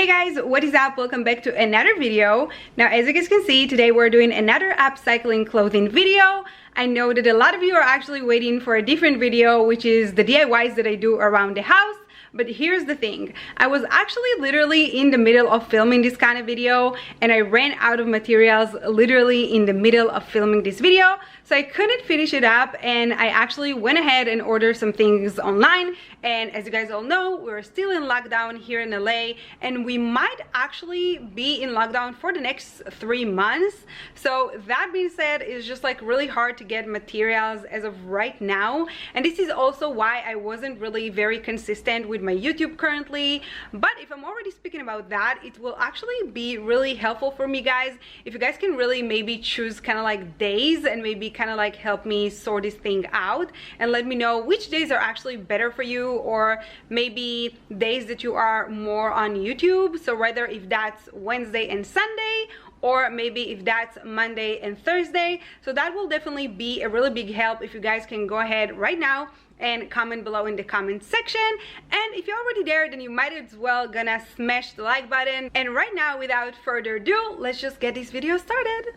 Hey guys, what is up? Welcome back to another video. Now, as you guys can see, today we're doing another upcycling clothing video. I know that a lot of you are actually waiting for a different video, which is the DIYs that I do around the house. But here's the thing, I was actually literally in the middle of filming this kind of video and I ran out of materials literally in the middle of filming this video, so I couldn't finish it up, and I actually went ahead and ordered some things online. And as you guys all know, we're still in lockdown here in LA, and we might actually be in lockdown for the next 3 months. So that being said, it's just like really hard to get materials as of right now, and this is also why I wasn't really very consistent with my YouTube currently. But if I'm already speaking about that, it will actually be really helpful for me, guys, if you guys can really maybe choose kind of like days and maybe kind of like help me sort this thing out and let me know which days are actually better for you, or maybe days that you are more on YouTube. So whether if that's Wednesday and Sunday, or maybe if that's Monday and Thursday. So that will definitely be a really big help if you guys can go ahead right now and comment below in the comment section. And if you're already there, then you might as well gonna smash the like button. And right now, without further ado, let's just get this video started.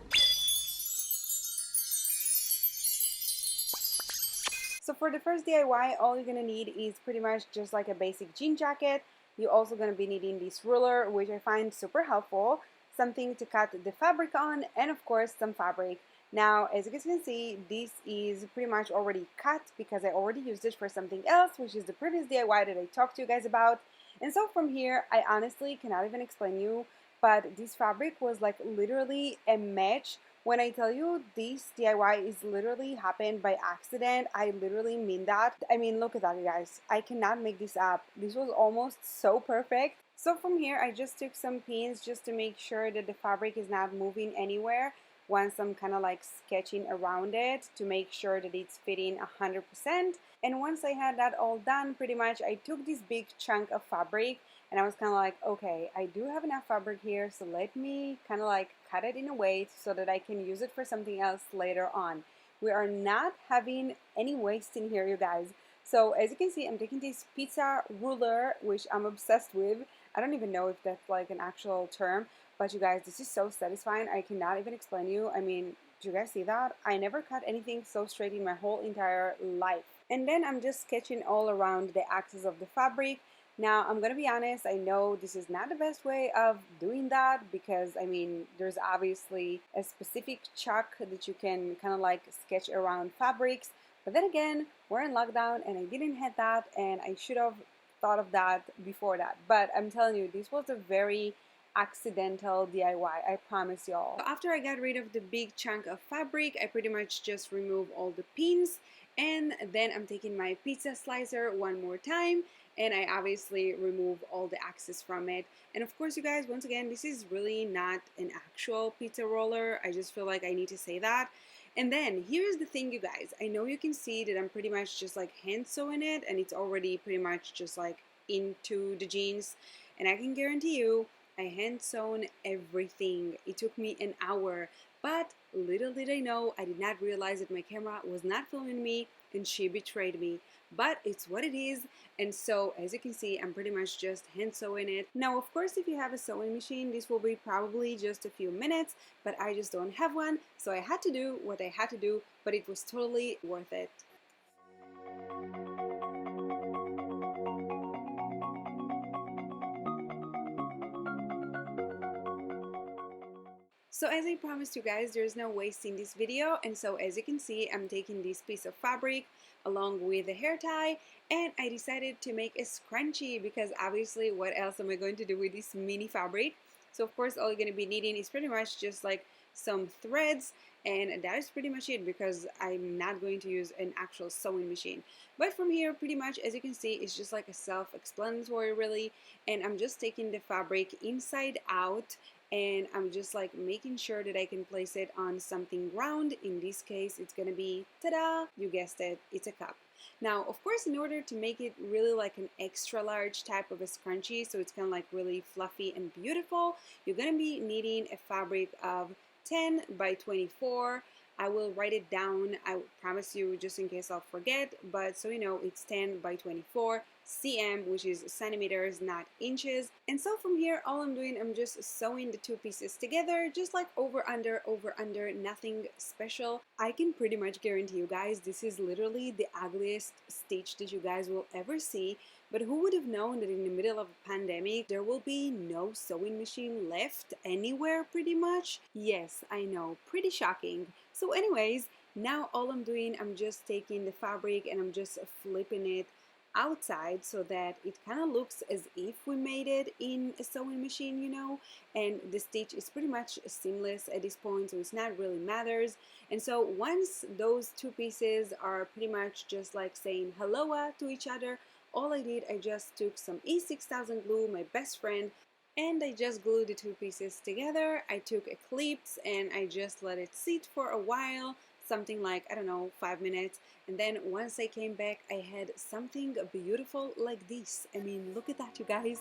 So for the first DIY, all you're gonna need is pretty much just like a basic jean jacket. You're also gonna be needing this ruler, which I find super helpful, something to cut the fabric on, and of course some fabric. Now, as you guys can see, this is pretty much already cut because I already used it for something else, which is the previous DIY that I talked to you guys about. And so from here, I honestly cannot even explain you, but this fabric was like literally a match. When I tell you this DIY is literally happened by accident, I literally mean that. I mean, look at that, you guys. I cannot make this up. This was almost so perfect. So from here, I just took some pins just to make sure that the fabric is not moving anywhere once I'm kind of like sketching around it to make sure that it's fitting 100%. And once I had that all done, pretty much I took this big chunk of fabric and I was kind of like, okay, I do have enough fabric here, so let me kind of like cut it in a way so that I can use it for something else later on. We are not having any waste in here, you guys. So as you can see, I'm taking this pizza ruler, which I'm obsessed with. I don't even know if that's like an actual term, but you guys, this is so satisfying. I cannot even explain you. I mean, do you guys see that? I never cut anything so straight in my whole entire life. And then I'm just sketching all around the axis of the fabric. Now, I'm gonna be honest, I know this is not the best way of doing that because, I mean, there's obviously a specific chalk that you can kind of like sketch around fabrics. But then again, we're in lockdown and I didn't have that, and I should have thought of that before that. But I'm telling you, this was a very accidental DIY, I promise y'all. So after I got rid of the big chunk of fabric, I pretty much just removed all the pins, and then I'm taking my pizza slicer one more time, and I obviously remove all the axes from it. And of course, you guys, once again, this is really not an actual pizza roller. I just feel like I need to say that. And then here's the thing, you guys, I know you can see that I'm pretty much just like hand sewing it, and it's already pretty much just like into the jeans, and I can guarantee you I hand sewn everything. It took me an hour, but little did I know, I did not realize that my camera was not filming me and she betrayed me. But it's what it is, and so as you can see, I'm pretty much just hand sewing it. Now, of course, if you have a sewing machine, this will be probably just a few minutes, but I just don't have one, so I had to do what I had to do, but it was totally worth it. So as I promised you guys, there's no waste in this video, and so as you can see, I'm taking this piece of fabric along with the hair tie, and I decided to make a scrunchie because obviously what else am I going to do with this mini fabric? So of course all you're going to be needing is pretty much just like some threads, and that is pretty much it because I'm not going to use an actual sewing machine. But from here, pretty much as you can see, it's just like a self-explanatory really, and I'm just taking the fabric inside out, and I'm just like making sure that I can place it on something round. In this case, it's gonna be, ta-da, you guessed it, it's a cup. Now, of course, in order to make it really like an extra large type of a scrunchie, so it's kind of like really fluffy and beautiful, you're gonna be needing a fabric of 10 by 24. I will write it down, I promise you, just in case I'll forget, but so you know, it's 10 by 24. cm, which is centimeters, not inches. And so from here, all I'm doing, I'm just sewing the two pieces together, just like over under, nothing special. I can pretty much guarantee you guys, this is literally the ugliest stitch that you guys will ever see. But who would have known that in the middle of a pandemic, there will be no sewing machine left anywhere pretty much? Yes, I know, pretty shocking. So anyways, now all I'm doing, I'm just taking the fabric and I'm just flipping it outside so that it kind of looks as if we made it in a sewing machine, you know, and the stitch is pretty much seamless at this point, so it's not really matters. And so once those two pieces are pretty much just like saying hello to each other, all I did, I just took some E6000 glue, my best friend, and I just glued the two pieces together. I took a clips and I just let it sit for a while, something like, I don't know, 5 minutes. And then once I came back, I had something beautiful like this. I mean, look at that, you guys.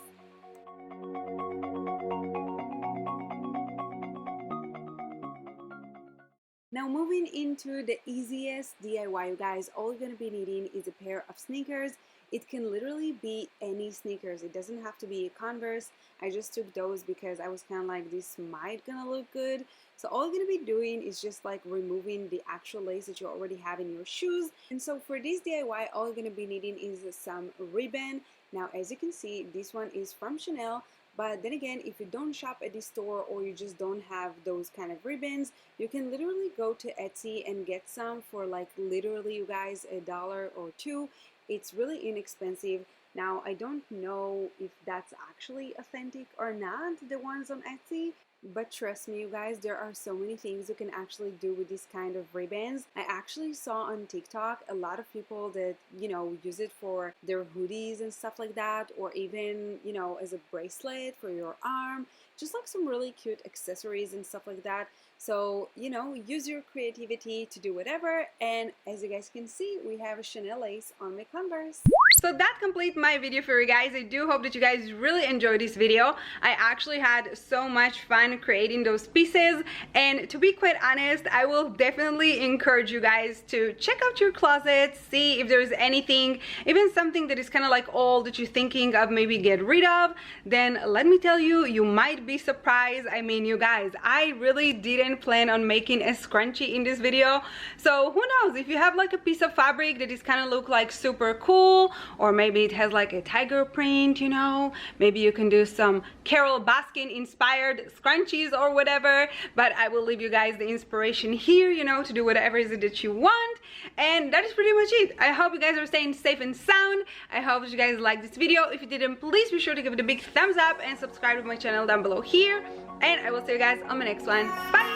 Now moving into the easiest DIY, you guys, all you're going to be needing is a pair of sneakers. It can literally be any sneakers. It doesn't have to be a Converse. I just took those because I was kind of like, this might gonna look good. So all you're gonna be doing is just like removing the actual lace that you already have in your shoes. And so for this DIY, all you're gonna be needing is some ribbon. Now, as you can see, this one is from Chanel. But then again, if you don't shop at the store or you just don't have those kind of ribbons, you can literally go to Etsy and get some for like literally, you guys, $1 or $2. It's really inexpensive. Now, I don't know if that's actually authentic or not, the ones on Etsy, but trust me, you guys, there are so many things you can actually do with this kind of ribbons. I actually saw on TikTok a lot of people that, you know, use it for their hoodies and stuff like that, or even, you know, as a bracelet for your arm, just like some really cute accessories and stuff like that. So, you know, use your creativity to do whatever. And as you guys can see, we have a Chanel lace on my Converse. So that completes my video for you guys. I do hope that you guys really enjoyed this video. I actually had so much fun creating those pieces, and to be quite honest, I will definitely encourage you guys to check out your closet, see if there's anything, even something that is kind of like old that you're thinking of maybe get rid of. Then let me tell you, you might be surprised. I mean, you guys, I really didn't plan on making a scrunchie in this video, so who knows, if you have like a piece of fabric that is kind of look like super cool, or maybe it has like a tiger print, you know, maybe you can do some Carole Baskin inspired scrunchies or whatever. But I will leave you guys the inspiration here, you know, to do whatever is it that you want. And that is pretty much it. I hope you guys are staying safe and sound. I hope you guys liked this video. If you didn't, please be sure to give it a big thumbs up and subscribe to my channel down below here, and I will see you guys on my next one. Bye.